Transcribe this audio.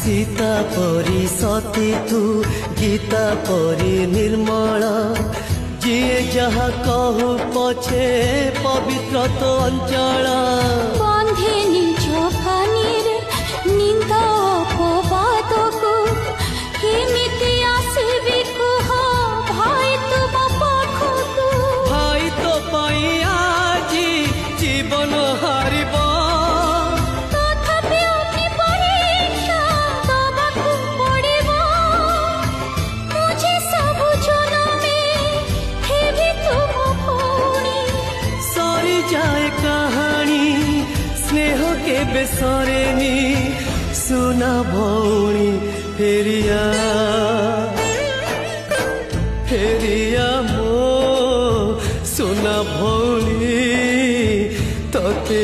सीता परी सती तू गीता परी निर्मल जिए जहा कहू पछे पवित्र तो अंचल बंधे निज फानी रे निंदा अपवाद को केमिति आसीबी कुह भाई तुम पाखकु भाई तो पाई आजी जीवन हारिब तथापि अग्नि परीक्षा दबाकु पड़िब मुझे सब जनमे हेबी तुम भौणी सरी जाए कहानी स्नेह के बेसरेनी सुना भौणी फेरिया फेरिया मो सुना भौणी तोते